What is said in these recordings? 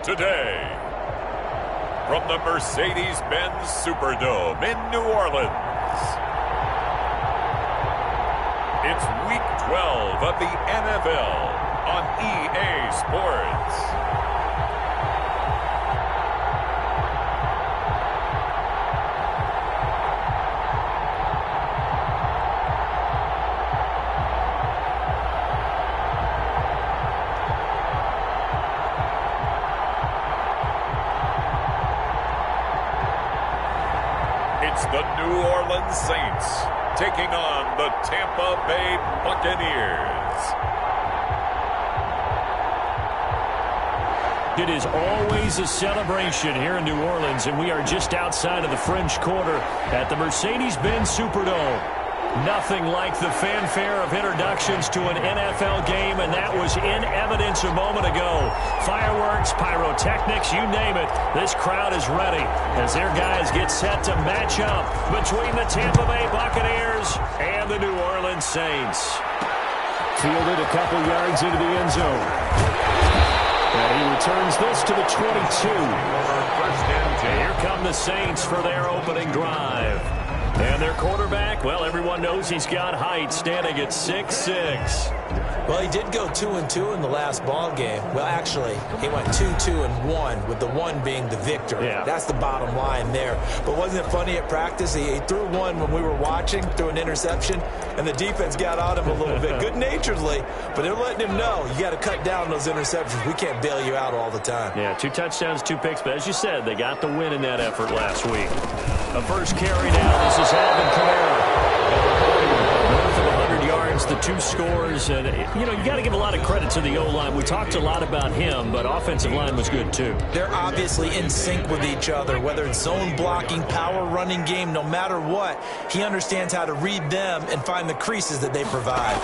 today. From the Mercedes-Benz Superdome in New Orleans, it's Week 12 of the NFL on EA Sports. It's the New Orleans Saints taking on the Tampa Bay Buccaneers. It is always a celebration here in New Orleans, and we are just outside of the French Quarter at the Mercedes-Benz Superdome. Nothing like the fanfare of introductions to an NFL game, and that was in evidence a moment ago. Fireworks, pyrotechnics, you name it. This crowd is ready as their guys get set to match up between the Tampa Bay Buccaneers and the New Orleans Saints. Fielded a couple yards into the end zone. And he returns this to the 22. And here come the Saints for their opening drive. And their quarterback, well, everyone knows he's got height, standing at 6'6". Well, he did go 2-2 in the last ball game. Well, actually, he went 2-2-1, with the one being the victor. Yeah. That's the bottom line there. But wasn't it funny at practice? He threw one when we were watching, threw an interception, and the defense got on him a little bit, good-naturedly. But they're letting him know, you got to cut down those interceptions. We can't bail you out all the time. Yeah, 2 touchdowns, 2 picks. But as you said, they got the win in that effort last week. The first carry now, this is Alvin Kamara. North of 100 yards, the 2 scores. And, you know, you got to give a lot of credit to the O-line. We talked a lot about him, but offensive line was good, too. They're obviously in sync with each other, whether it's zone blocking, power running game, no matter what. He understands how to read them and find the creases that they provide.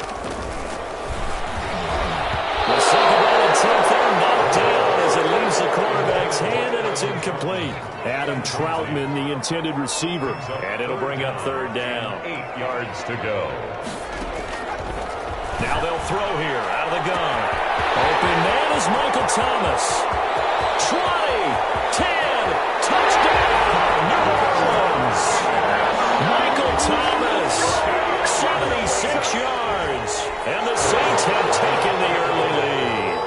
The second down and 10th there, knocked down as it leaves the quarterback's hand, and it's incomplete. Adam Troutman, the intended receiver, and it'll bring up third down. 8 yards to go. Now they'll throw here out of the gun. Open man is Michael Thomas. 20, 10, touchdown, New Orleans. Michael Thomas, 76 yards, and the Saints have taken the early lead.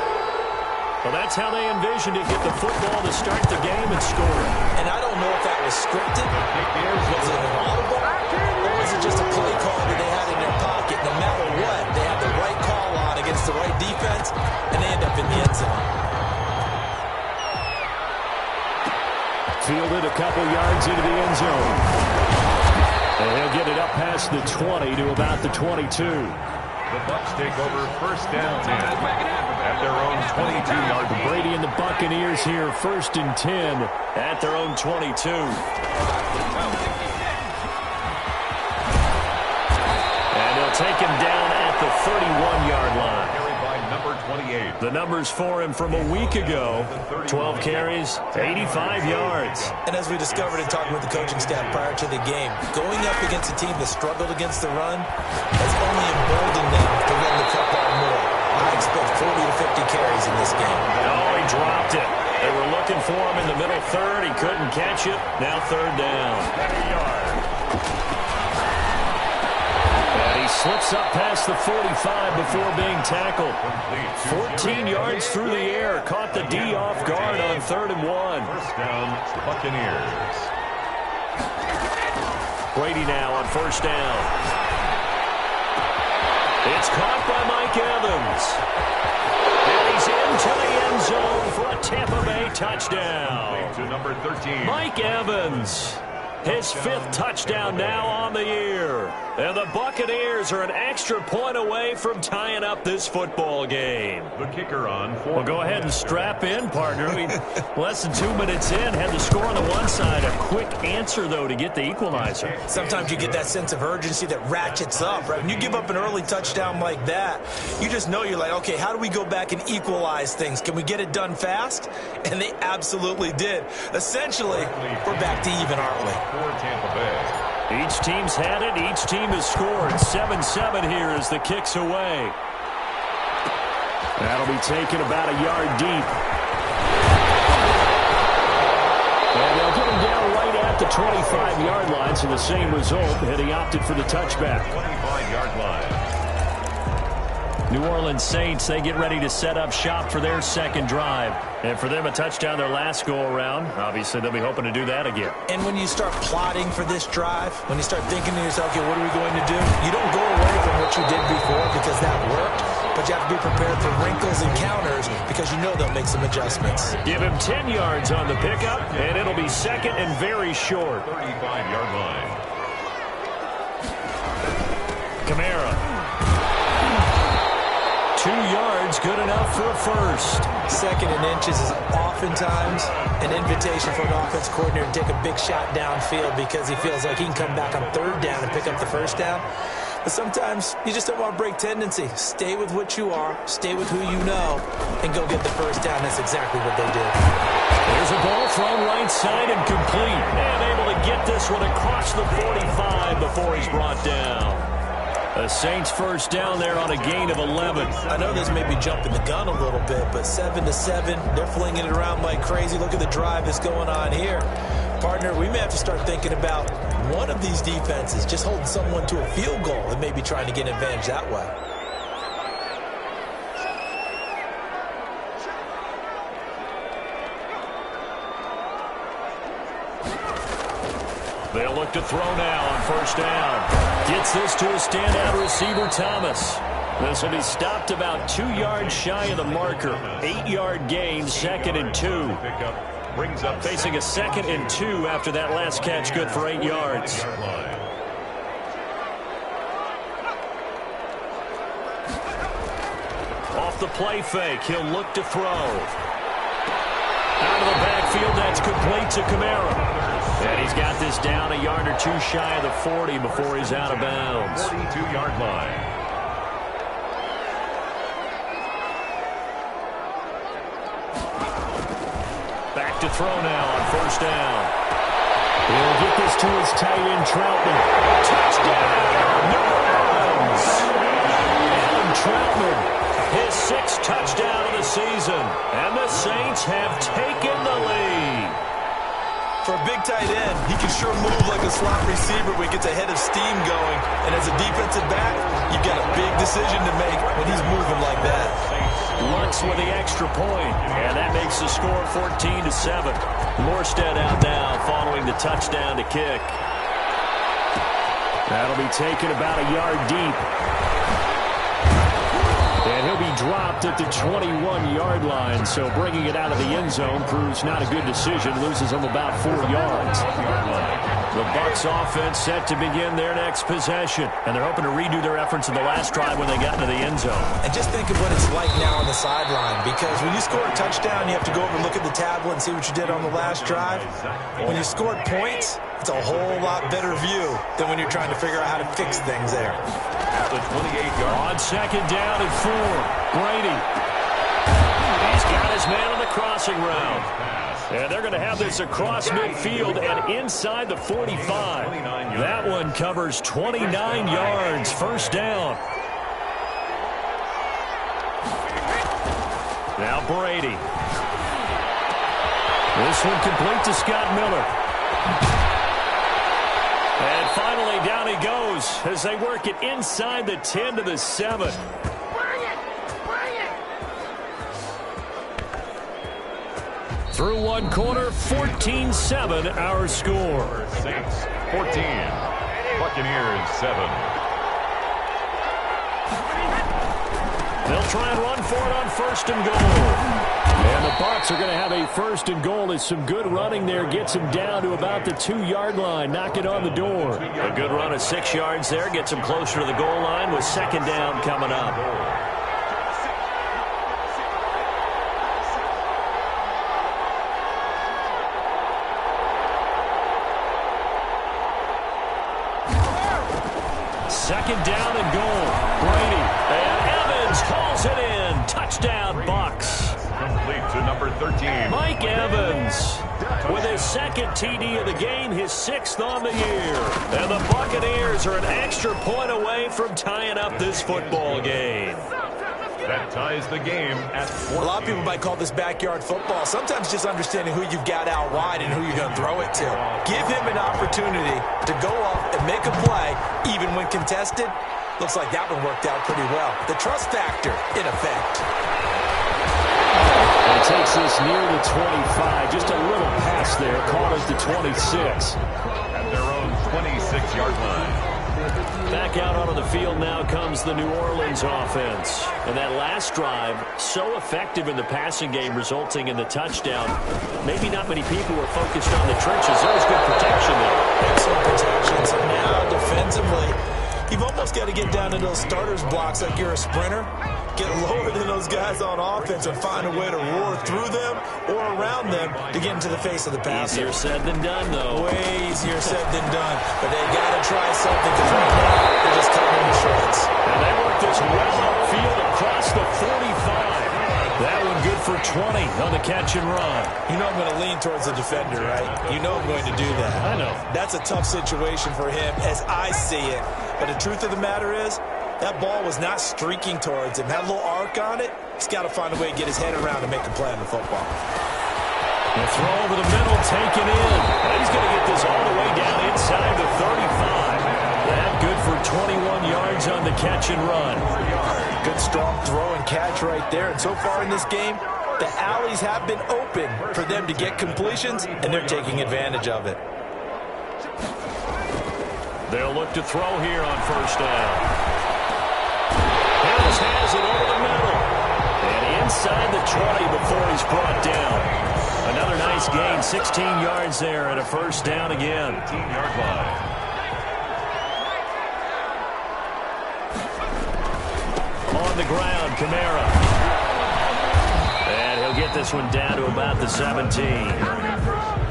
Well, that's how they envisioned it, get the football to start the game and score. And I don't know if that was scripted, was it an audible, or was it just a play call that they had in their pocket? No matter what, they had the right call on against the right defense, and they end up in the end zone. Fielded a couple yards into the end zone. And he'll get it up past the 20 to about the 22. The Bucs take over first and 10 at their own 22-yard line. Brady and the Buccaneers here, first and 10 at their own 22. And they'll take him down at the 31-yard line. Carried by number 28. The numbers for him from a week ago, 12 carries, 85 yards. And as we discovered in talking with the coaching staff prior to the game, going up against a team that struggled against the run has only emboldened them to run the football more. I expect 40 to 50 carries in this game. Oh, he dropped it. They were looking for him in the middle third. He couldn't catch it. Now third down. And he slips up past the 45 before being tackled. 14 yards through the air. Caught the D off guard on 3rd and 1. First down, Buccaneers. Brady now on first down. It's caught by Mike Evans. And he's into the end zone for a Tampa Bay touchdown. To number 13. Mike Evans, his 5th touchdown now on the year. And the Buccaneers are an extra point away from tying up this football game. The kicker on. Well, go ahead and strap in, partner. I mean, less than 2 minutes in, had the score on the one side. A quick answer, though, to get the equalizer. Sometimes you get that sense of urgency that ratchets up, right? When you give up an early touchdown like that, you just know you're like, okay, how do we go back and equalize things? Can we get it done fast? And they absolutely did. Essentially, we're back to even, aren't we? For Tampa Bay. Each team's had it. Each team has scored. 7-7 here as the kick's away. That'll be taken about a yard deep. 25-yard line, so the same result, and he opted for the touchback. 25-yard line. New Orleans Saints, they get ready to set up shop for their second drive. And for them, a touchdown their last go-around. Obviously, they'll be hoping to do that again. And when you start plotting for this drive, when you start thinking to yourself, okay, what are we going to do? You don't go away from what you did before because that worked, but you have to be prepared for wrinkles and counters because you know they'll make some adjustments. Give him 10 yards on the pickup, and it'll be second and very short. 35-yard line. Kamara. 2 yards, good enough for a first. Second and inches is oftentimes an invitation for an offense coordinator to take a big shot downfield because he feels like he can come back on third down and pick up the first down. But sometimes you just don't want to break tendency. Stay with what you are, stay with who you know, and go get the first down. That's exactly what they did. There's a ball thrown right side and complete. And able to get this one across the 45 before he's brought down. The Saints first down there on a gain of 11. I know this may be jumping the gun a little bit, but 7-7, they're flinging it around like crazy. Look at the drive that's going on here. Partner, we may have to start thinking about one of these defenses just holding someone to a field goal and maybe trying to get an advantage that way. They'll look to throw now on first down. Gets this to a standout receiver, Thomas. This will be stopped about 2 yards shy of the marker. 8-yard gain, second and 2. Facing a second and 2 after that last catch, good for 8 yards. Off the play fake, he'll look to throw. Out of the backfield, that's complete to Kamara. And he's got this down a yard or 2 shy of the 40 before he's out of bounds. 42-yard line. Back to throw now on first down. He'll get this to his tight end, Troutman. Touchdown! New Orleans! Adam Troutman, his 6th touchdown of the season. And the Saints have taken the lead. For a big tight end, he can sure move like a slot receiver when he gets a head of steam going. And as a defensive back, you've got a big decision to make when he's moving like that. Lutz with the extra point, and that makes the score 14-7. Morstead out now following the touchdown to kick. That'll be taken about a yard deep. And he'll be dropped at the 21-yard line, so bringing it out of the end zone proves not a good decision. Loses him about 4 yards. The Bucs offense set to begin their next possession, and they're hoping to redo their efforts in the last drive when they got into the end zone. And just think of what it's like now on the sideline, because when you score a touchdown, you have to go over and look at the tablet and see what you did on the last drive. When you scored points, it's a whole lot better view than when you're trying to figure out how to fix things there. At the 28-yard. On second down and 4, Brady. He's got his man on the crossing route. And they're going to have this across midfield and inside the 45. That one covers 29 yards. First down. Now Brady. This one complete to Scott Miller. And finally, down he goes as they work it inside the 10 to the 7. Through one quarter, 14-7, our score. Saints 14, Buccaneers 7. They'll try and run for it on first and goal. And the Bucs are going to have a first and goal as some good running there gets him down to about the 2-yard line. Knock it on the door. A good run of 6 yards there gets him closer to the goal line with second down coming up. Second down and goal. Brady. And Evans hauls it in. Touchdown, Bucs. Complete to number 13. Mike Evans with his second TD of the game, his 6th on the year. And the Buccaneers are an extra point away from tying up this football game. That ties the game at 14. A lot of people might call this backyard football. Sometimes just understanding who you've got out wide and who you're going to throw it to. Give him an opportunity to go up and make a play, even when contested. Looks like that one worked out pretty well. The trust factor in effect. And takes this near the 25. Just a little pass there. Caught at the 26. At their own 26-yard line. Back out onto the field now comes the New Orleans offense. And that last drive, so effective in the passing game, resulting in the touchdown. Maybe not many people were focused on the trenches. There was good protection there. Excellent protection. So now defensively, you've almost got to get down to those starters blocks like you're a sprinter. Get lower than those guys on offense and find a way to roar through them or around them to get into the face of the passer. Easier said than done, though. Way easier said than done. But they got to try something because right now they're just cutting them to shreds. And they work this well upfield across the 45. That one good for 20 on the catch and run. You know I'm going to lean towards the defender, right? You know I'm going to do that. I know. That's a tough situation for him as I see it. But the truth of the matter is, that ball was not streaking towards him. Had a little arc on it. He's got to find a way to get his head around and make a play on the football. The throw over the middle, taken in. And he's going to get this all the way down inside the 35. That good for 21 yards on the catch and run. Good strong throw and catch right there. And so far in this game, the alleys have been open for them to get completions, and they're taking advantage of it. They'll look to throw here on first down. Hills has it over the middle. And inside the 20 before he's brought down. Another nice gain, 16 yards there and a first down again. 18-yard line. On the ground, Kamara. And he'll get this one down to about the 17.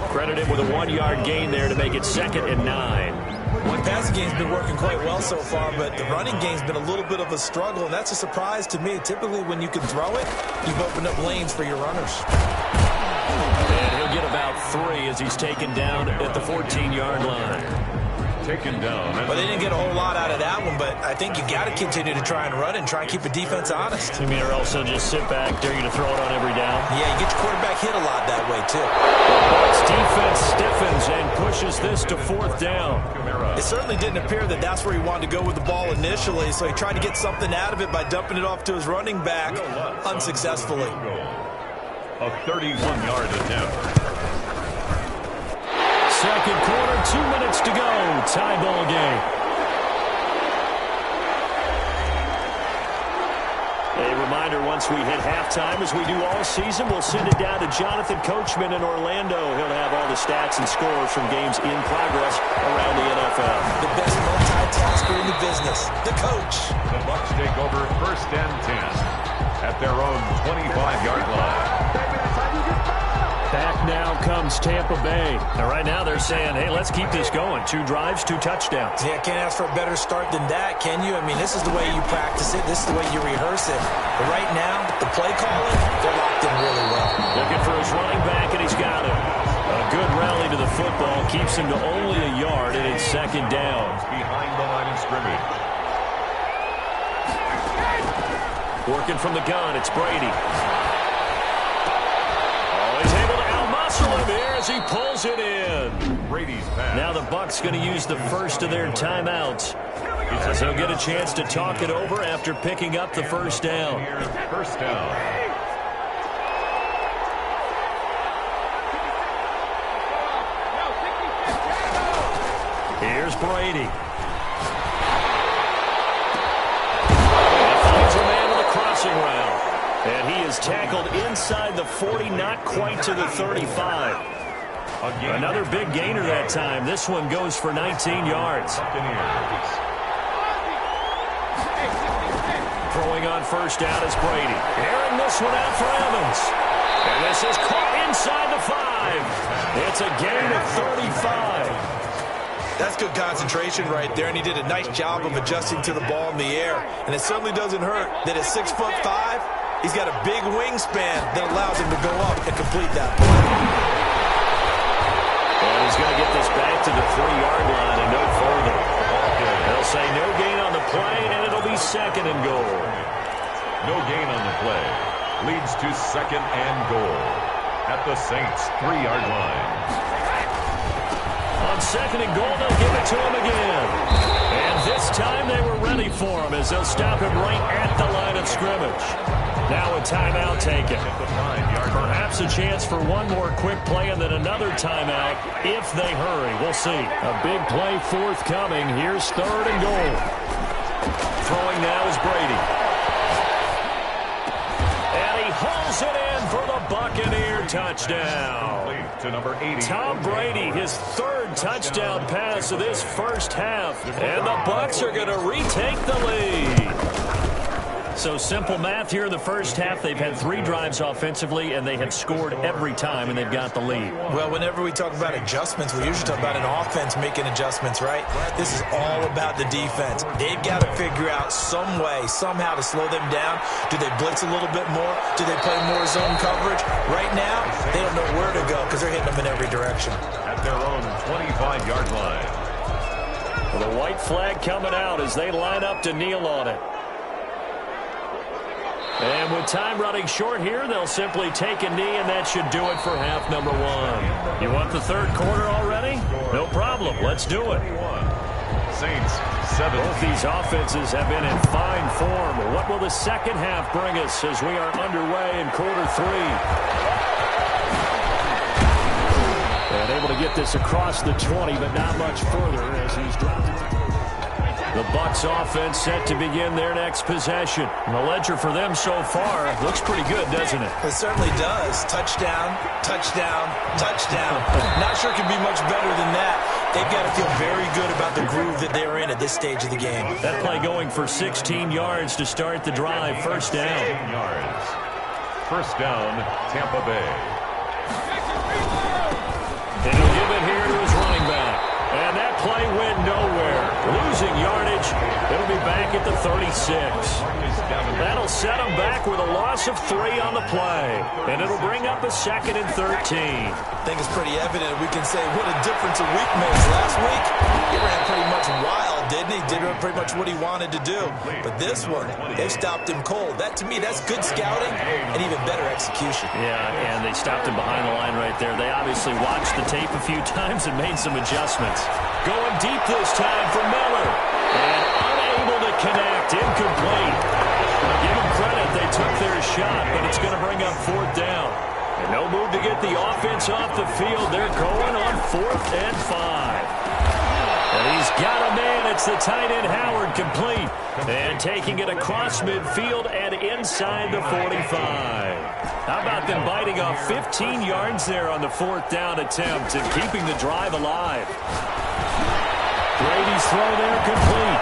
Credit him with a 1-yard gain there to make it 2nd and 9. The passing game's been working quite well so far, but the running game's been a little bit of a struggle, and that's a surprise to me. Typically, when you can throw it, you've opened up lanes for your runners. And he'll get about 3 as he's taken down at the 14-yard line. Taken down. But they didn't get a whole lot out of that one, but I think you got to continue to try and run and try and keep the defense honest. You mean, or else they'll just sit back, dare you to throw it on every down? Yeah, you get your quarterback hit a lot that way, too. Bucs defense stiffens and pushes this to 4th down. It certainly didn't appear that that's where he wanted to go with the ball initially, so he tried to get something out of it by dumping it off to his running back unsuccessfully. A 31-yard attempt. Second quarter, 2 minutes to go. Tie ball game. A reminder, once we hit halftime, as we do all season, we'll send it down to Jonathan Coachman in Orlando. He'll have all the stats and scores from games in progress around the NFL. The best multitasker in the business, the coach. The Bucs take over 1st and 10 at their own 25-yard line. Back now comes Tampa Bay. Now, right now they're saying, hey, let's keep this going. 2 drives, 2 touchdowns. Yeah, can't ask for a better start than that, can you? I mean, this is the way you practice it. This is the way you rehearse it. But right now, the play calling, they're locked in really well. Looking for his running back, and he's got it. A good rally to the football keeps him to only a yard, and it's 2nd down. Behind the line of scrimmage. Working from the gun, it's Brady. He's able to out-muscle him here as he pulls it in. Brady's pass. Now the Bucs going to use the first of their timeouts, as they'll get a chance to talk it over after picking up the first down. First down. Here's Brady. And finds a man with a crossing route. And he is tackled inside the 40, not quite to the 35. Another big gainer that time. This one goes for 19 yards. Throwing on first down is Brady. Airing this one out for Evans. And this is caught inside the 5. It's a gain of 35. That's good concentration right there, and he did a nice job of adjusting to the ball in the air. And it certainly doesn't hurt that at 6'5", he's got a big wingspan that allows him to go up and complete that play. And he's going to get this back to the 3-yard line and no further. They'll say no gain on the play, and it'll be 2nd and goal. No gain on the play. Leads to 2nd and goal at the Saints' 3-yard line. On 2nd and goal, they'll give it to him again. And this time they were ready for him as they'll stop him right at the line of scrimmage. Now a timeout taken. Perhaps a chance for one more quick play and then another timeout if they hurry. We'll see. A big play forthcoming. Here's 3rd and goal. Throwing now is Brady. And he hauls it in for the Buccaneer touchdown. To number 80. Tom Brady, his 3rd touchdown pass of this first half. And the Bucs are going to retake the lead. So simple math here in the first half. They've had 3 drives offensively, and they have scored every time, and they've got the lead. Well, whenever we talk about adjustments, we usually talk about an offense making adjustments, right? This is all about the defense. They've got to figure out some way, somehow to slow them down. Do they blitz a little bit more? Do they play more zone coverage? Right now, they don't know where to go because they're hitting them in every direction. At their own 25-yard line. Well, the white flag coming out as they line up to kneel on it. And with time running short here, they'll simply take a knee, and that should do it for half number 1. You want the 3rd quarter already? No problem. Let's do it. Saints, 7. Both these offenses have been in fine form. What will the second half bring us as we are underway in quarter 3? And able to get this across the 20, but not much further as he's dropped it. The Bucs offense set to begin their next possession. And the ledger for them so far looks pretty good, doesn't it? It certainly does. Touchdown, touchdown, touchdown. Not sure it can be much better than that. They've got to feel very good about the groove that they're in at this stage of the game. That play going for 16 yards to start the drive. First down. 16 yards. First down, Tampa Bay. And he'll give it here to his running back. And that play went nowhere. Losing yardage. It'll be back at the 36. That'll set them back with a loss of 3 on the play. And it'll bring up a 2nd and 13. I think it's pretty evident. We can say what a difference a week makes. Last week, he ran pretty much wild, didn't he? Did pretty much what he wanted to do. But this one, they stopped him cold. That, to me, that's good scouting and even better execution. Yeah, and they stopped him behind the line right there. They obviously watched the tape a few times and made some adjustments. Going deep this time for Miller. And unable to connect. Incomplete. Give them credit. They took their shot, but it's going to bring up 4th down. And no move to get the offense off the field. They're going on 4th and 5. And he's got a man. It's the tight end Howard, complete. And taking it across midfield and inside the 45. How about them biting off 15 yards there on the 4th down attempt and keeping the drive alive? Brady's throw there complete.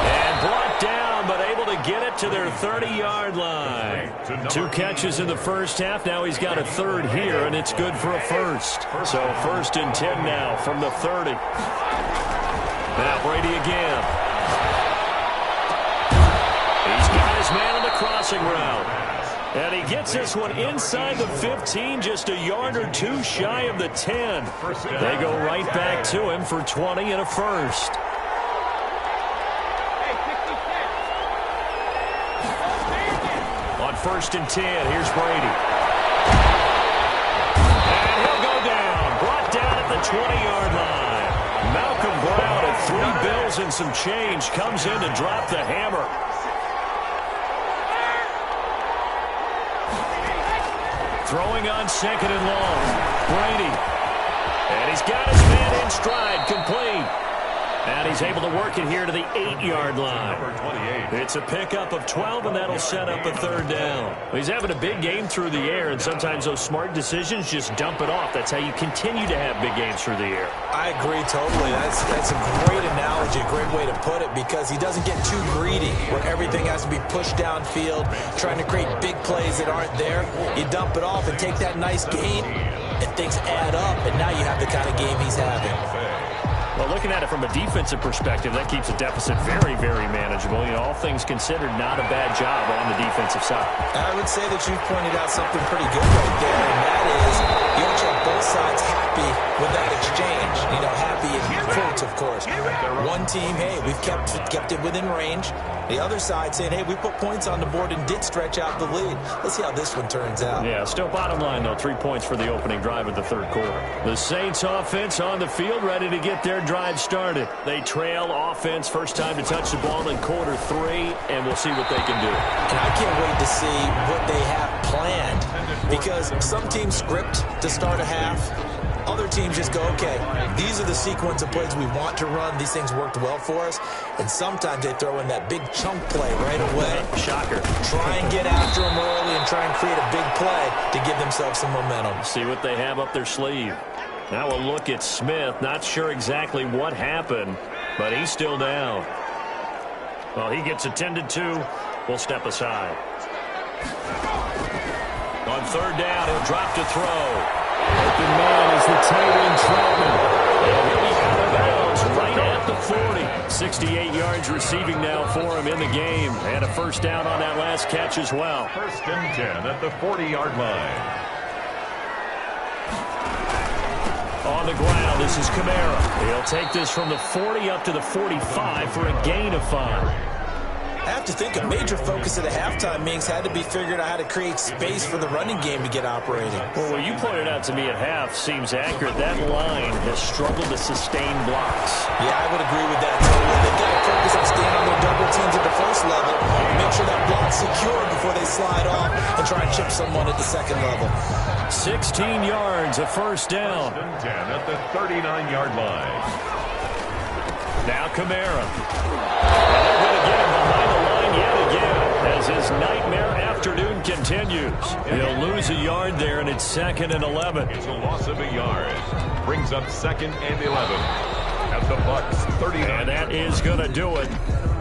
And brought down, but able to get it to their 30-yard line. 2 catches in the first half. Now he's got a 3rd here, and it's good for a 1st. So 1st and 10 now from the 30. Now Brady again. He's got his man on the crossing route. And he gets this one inside the 15, just a yard or 2 shy of the 10. They go right back to him for 20 and a 1st. On 1st and 10, here's Brady. And he'll go down, brought down at the 20-yard line. Malcolm Brown at 3 bills and some change comes in to drop the hammer. Throwing on 2nd and long. Brady. And he's got his man in stride, complete. And he's able to work it here to the 8-yard line. It's a pickup of 12, and that'll set up a 3rd down. He's having a big game through the air, and sometimes those smart decisions just dump it off. That's how you continue to have big games through the air. I agree totally. That's a great analogy, a great way to put it, because he doesn't get too greedy where everything has to be pushed downfield, trying to create big plays that aren't there. You dump it off and take that nice gain, and things add up, and now you have the kind of game he's having. Well, looking at it from a defensive perspective, that keeps the deficit very, very manageable. You know, all things considered, not a bad job on the defensive side. I would say that you pointed out something pretty good right there, and that is you want to have both sides happy with that exchange. You know, happy in quotes, of of course. One team, hey, we've kept it within range. The other side saying, hey, we put points on the board and did stretch out the lead. Let's see how this one turns out. Yeah, still bottom line, though, 3 points for the opening drive of the third quarter. The Saints offense on the field, ready to get their drive started. They trail offense, first time to touch the ball in quarter 3, and we'll see what they can do. And I can't wait to see what they have planned, because some teams script to start a half. Other teams just go, okay, these are the sequence of plays we want to run. These things worked well for us. And sometimes they throw in that big chunk play right away. Shocker. Try and get after them early and try and create a big play to give themselves some momentum. See what they have up their sleeve. Now a look at Smith. Not sure exactly what happened, but he's still down. Well, he gets attended to. We'll step aside. On third down, he'll drop to throw. Open man is the tight end Troutman. And he'll be out of bounds right at the 40. 68 yards receiving now for him in the game. And a first down on that last catch as well. First and 10 at the 40-yard line. On the ground, this is Kamara. He'll take this from the 40 up to the 45 for a gain of 5. I have to think a major focus of the halftime meetings had to be figuring out how to create space for the running game to get operating. Well, what you pointed out to me at half seems accurate. That line has struggled to sustain blocks. Yeah, I would agree with that totally. They've got to focus on staying on their double teams at the first level, make sure that block's secure before they slide off and try and chip someone at the second level. 16 yards, a first down. First and 10 at the 39-yard line. Now Kamara. And they're going to get him behind the line yet again as his nightmare afternoon continues. He'll lose a yard there, and it's 2nd and 11. It's a loss of a yard. Brings up 2nd and 11 at the Bucs 39. And that is going to do it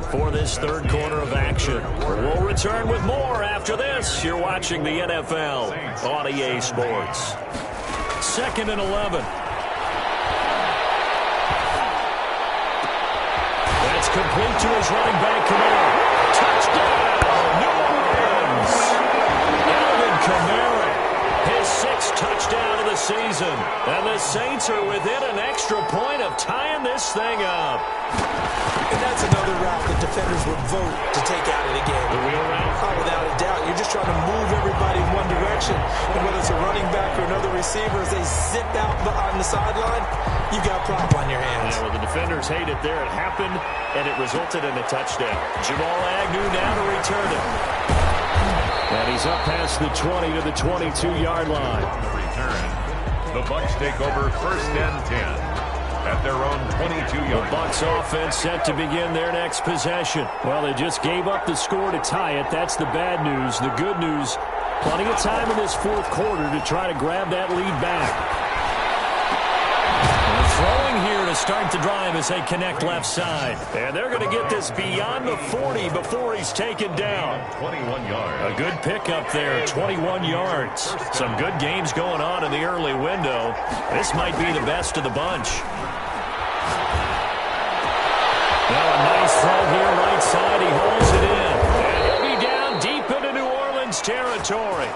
for this third quarter of action. We'll return with more after this. You're watching the NFL on EA Sports. 2nd and 11. Complete to his running back, Kamara. Touchdown, New Orleans. Alvin Kamara, his 6th touchdown of the season. And the Saints are within an extra point of tying this thing up. And that's another route that defenders would vote to take out of the game. The wheel route? Oh, without a doubt. You're just trying to move everybody in one direction. And whether it's a running back or another receiver, as they zip out on the sideline, you've got a problem on your hands. Yeah, well, the defenders hate it there. It happened, and it resulted in a touchdown. Jamal Agnew now to return it. And he's up past the 20 to the 22-yard line. The return. The Bucs take over 1st and 10 at their own 22-yard. The Bucs offense set to begin their next possession. Well, they just gave up the score to tie it. That's the bad news. The good news, plenty of time in this fourth quarter to try to grab that lead back. Throwing here to start the drive as they connect left side. And they're going to get this beyond the 40 before he's taken down. 21 yards. A good pickup there, 21 yards. Some good games going on in the early window. This might be the best of the bunch. Now a nice throw here right side. He holds it in. And he'll be down deep into New Orleans territory.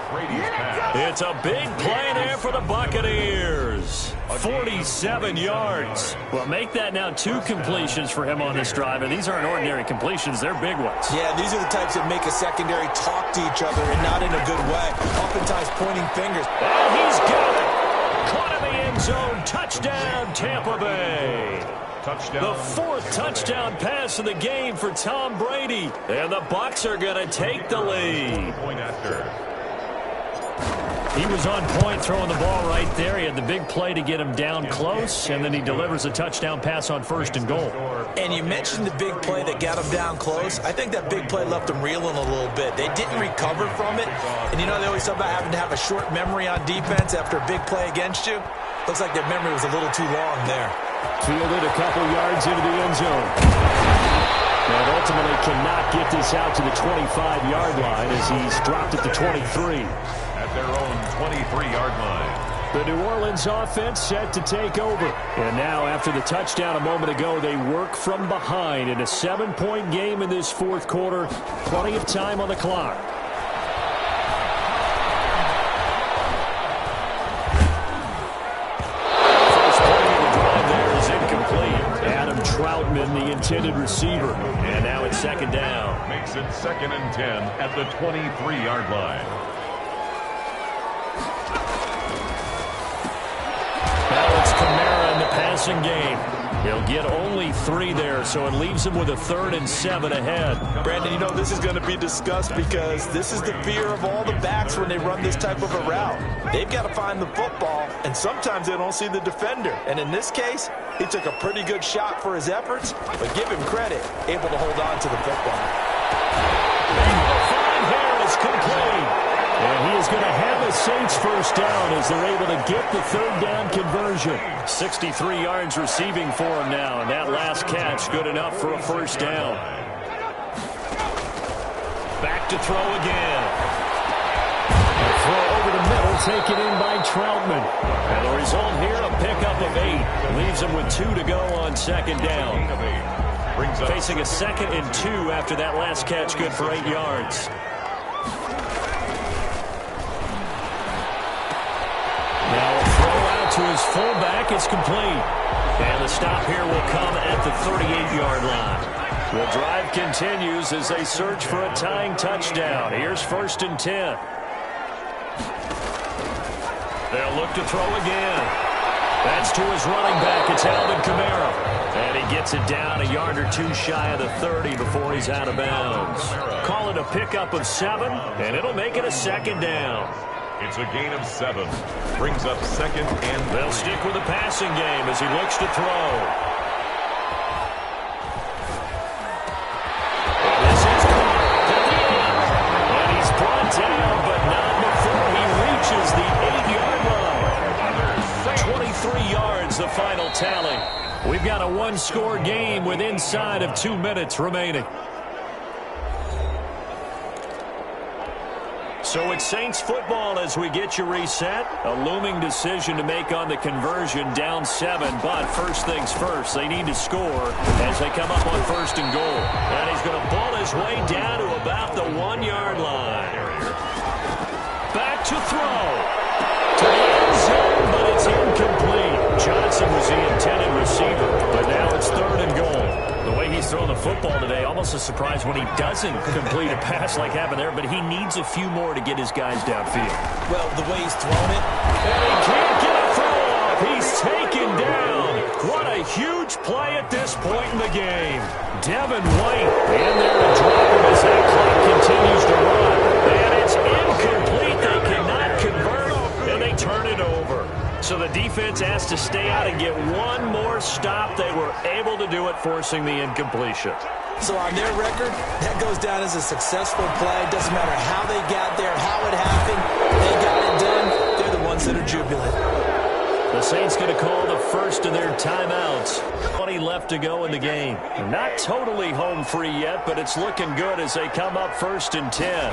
It's a big play there for the Buccaneers. 47 yards. Well, make that now 2 completions for him on this drive, and these aren't ordinary completions. They're big ones. Yeah, these are the types that make a secondary talk to each other and not in a good way. Oftentimes pointing fingers. And he's got it. Caught in the end zone. Touchdown, Tampa Bay. Touchdown. The 4th touchdown pass of the game for Tom Brady. And the Bucs are going to take the lead. Point after. He was on point throwing the ball right there. He had the big play to get him down close, and then he delivers a touchdown pass on 1st and goal. And you mentioned the big play that got him down close. I think that big play left them reeling a little bit. They didn't recover from it. And you know, they always talk about having to have a short memory on defense after a big play against you. Looks like their memory was a little too long there. Fielded a couple yards into the end zone. And ultimately cannot get this out to the 25-yard line as he's dropped at the 23. At their own 23-yard line. The New Orleans offense set to take over. And now, after the touchdown a moment ago, they work from behind in a 7-point game in this fourth quarter. Plenty of time on the clock. First play of the drive there is incomplete. Adam intended receiver. And now it's second down. Makes it 2nd and 10 at the 23-yard line. Now it's Kamara in the passing game. He'll get only 3 there, so it leaves him with a 3rd and 7 ahead. Brandon, you know this is going to be discussed because this is the fear of all the backs when they run this type of a route. They've got to find the football, and sometimes they don't see the defender. And in this case, he took a pretty good shot for his efforts, but give him credit, able to hold on to the football. The find here is complete. And he is going to have a Saints first down as they're able to get the 3rd down conversion. 63 yards receiving for him now, and that last catch good enough for a first down. Back to throw again. A throw over the middle, taken in by Troutman. And the result here, a pickup of 8. Leaves him with 2 to go on second down. Facing a 2nd and 2 after that last catch, good for 8 yards. Now a throw out to his fullback is complete. And the stop here will come at the 38-yard line. The drive continues as they search for a tying touchdown. Here's 1st and 10. They'll look to throw again. That's to his running back. It's Alvin Kamara. And he gets it down a yard or 2 shy of the 30 before he's out of bounds. Call it a pickup of 7, and it'll make it a 2nd down. It's a gain of 7. Brings up 2nd and 3. They'll stick with the passing game as he looks to throw. And this is caught at the end. And he's brought down, but not before he reaches the 8-yard line. 23 yards, the final tally. We've got a 1-score game with inside of 2 minutes remaining. So it's Saints football as we get you reset. A looming decision to make on the conversion, down 7. But first things first, they need to score as they come up on 1st and goal. And he's going to ball his way down to about the 1-yard line. Back to throw. To the end zone, but it's incomplete. Johnson was the intended receiver, but now it's 3rd and goal. The way he's throwing the football today, almost a surprise when he doesn't complete a pass like happened there, but he needs a few more to get his guys downfield. Well, the way he's thrown it. And he can't get a throw off. He's taken down. What a huge play at this point in the game. Devin White in there to drop him as that clock continues to run. And it's incomplete. They cannot convert, and they turn it over. So the defense has to stay out and get one more stop. They were able to do it, forcing the incompletion. So on their record, that goes down as a successful play. Doesn't matter how they got there, how it happened. They got it done. They're the ones that are jubilant. The Saints going to call the first of their timeouts. 20 left to go in the game. Not totally home free yet, but it's looking good as they come up 1st and 10.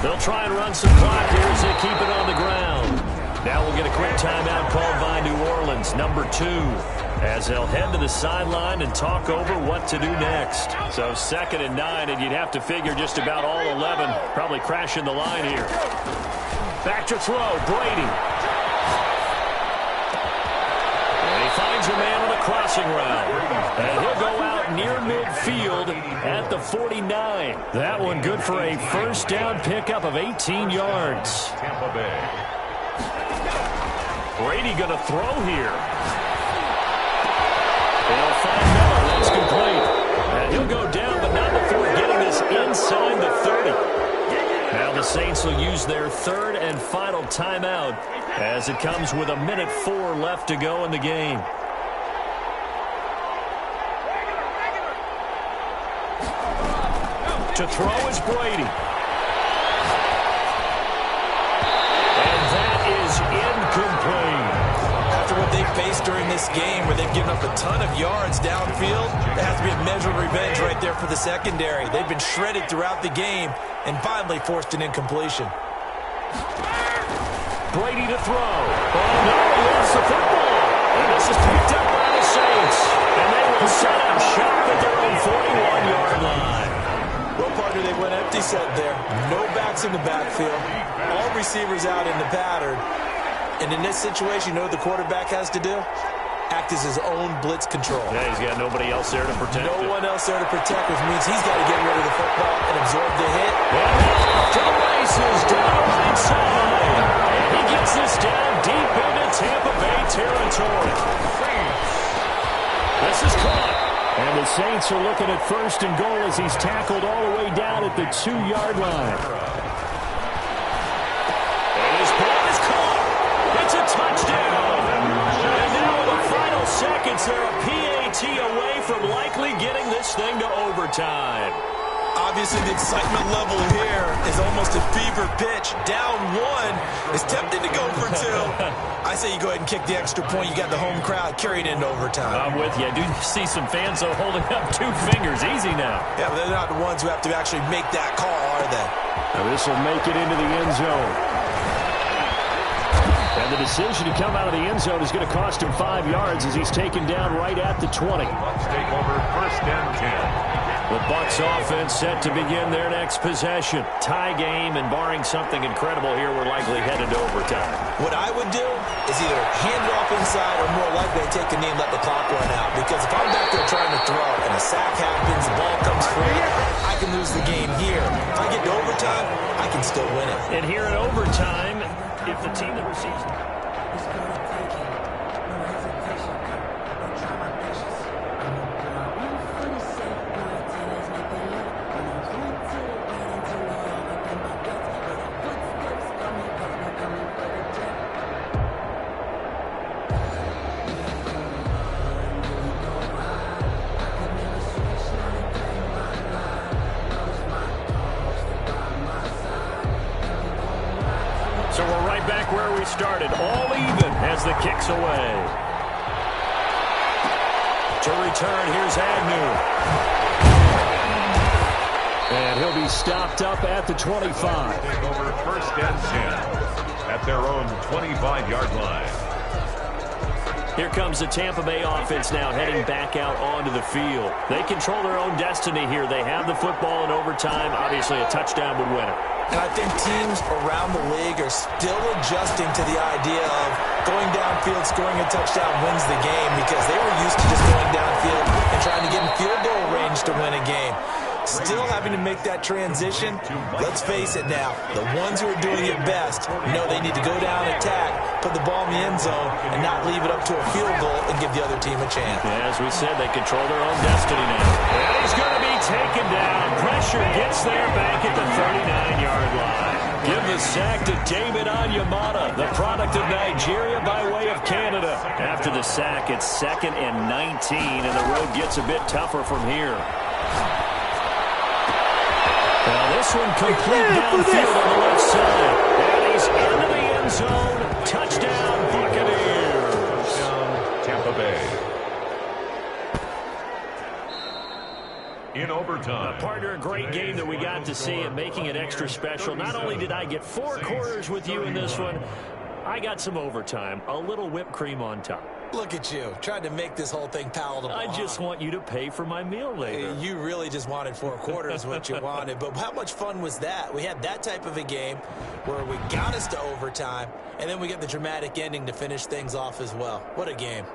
They'll try and run some clock here as they keep it on the ground. Now we'll get a quick timeout called by New Orleans, number 2, as they'll head to the sideline and talk over what to do next. So 2nd and 9, and you'd have to figure just about all 11 probably crashing the line here. Back to throw, Brady. And he finds a man on a crossing route. And he'll go out near midfield at the 49. That one good for a first down pickup of 18 yards. Tampa Bay. Brady going to throw here. They'll find Miller. That's complete. And he'll go down, but not before getting this inside the 30. Now the Saints will use their 3rd and final timeout as it comes with 1:04 left to go in the game. To throw is Brady. Incomplete. After what they faced during this game where they've given up a ton of yards downfield, there has to be a measure of revenge right there for the secondary. They've been shredded throughout the game and finally forced an incompletion. Brady to throw. Oh, no, he lost the football. And this is picked up by the Saints. And they will set up shop at their own 41-yard line. Well, partner, they went empty set there. No backs in the backfield. All receivers out in the pattern. And in this situation, you know what the quarterback has to do? act as his own blitz control. Yeah, he's got nobody else there to protect him. No one else there to protect, which means he's got to get rid of the football and absorb the hit. And to the races down the right side. And he gets this down deep into Tampa Bay territory. This is caught. And the Saints are looking at 1st and goal as he's tackled all the way down at the 2-yard line. And his ball is caught. It's a touchdown. And now in the final seconds, they're a PAT away from likely getting this thing to overtime. Obviously, the excitement level here is almost a fever pitch. Down 1 is tempting to go for 2. I say you go ahead and kick the extra point. You got the home crowd carried into overtime. I'm with you. I do see some fans, though, holding up 2 fingers. Easy now. Yeah, but they're not the ones who have to actually make that call, are they? Now this will make it into the end zone. And the decision to come out of the end zone is going to cost him 5 yards as he's taken down right at the 20. Bucks take over 1st and 10. The Bucs offense set to begin their next possession. Tie game, and barring something incredible here, we're likely headed to overtime. What I would do is either hand it off inside or more likely take a knee and let the clock run out. Because if I'm back there trying to throw and a sack happens, the ball comes free, I can lose the game here. If I get to overtime, I can still win it. And here in overtime, if the team that receives... So we're right back where we started, all even as the kick's away. To return, here's Agnew. And he'll be stopped up at the 25. Take over 1st and 10 at their own 25-yard line. Here comes the Tampa Bay offense now heading back out onto the field. They control their own destiny here. They have the football in overtime. Obviously, a touchdown would win it. And I think teams around the league are still adjusting to the idea of going downfield, scoring a touchdown wins the game, because they were used to just going downfield and trying to get in field goal range to win a game. Still having to make that transition. Let's face it now, the ones who are doing it best know they need to go down, attack, put the ball in the end zone, and not leave it up to a field goal and give the other team a chance. Yeah, as we said, they control their own destiny now. And he's going to be taken down. Pressure gets there back at the 39-yard line. Give the sack to David Onyemata, the product of Nigeria by way of Canada. After the sack, it's 2nd and 19, and the road gets a bit tougher from here. Now this one complete downfield on the left side. And he's into the end zone. Touchdown, Buccaneers. Touchdown, Tampa Bay. In overtime. Partner, a great game that we got to see and making it extra special. Not only did I get 4 quarters with you in this one, I got some overtime. A little whipped cream on top. Look at you, trying to make this whole thing palatable. I just want you to pay for my meal later. You really just wanted 4 quarters, what you wanted. But how much fun was that? We had that type of a game where we got us to overtime, and then we get the dramatic ending to finish things off as well. What a game.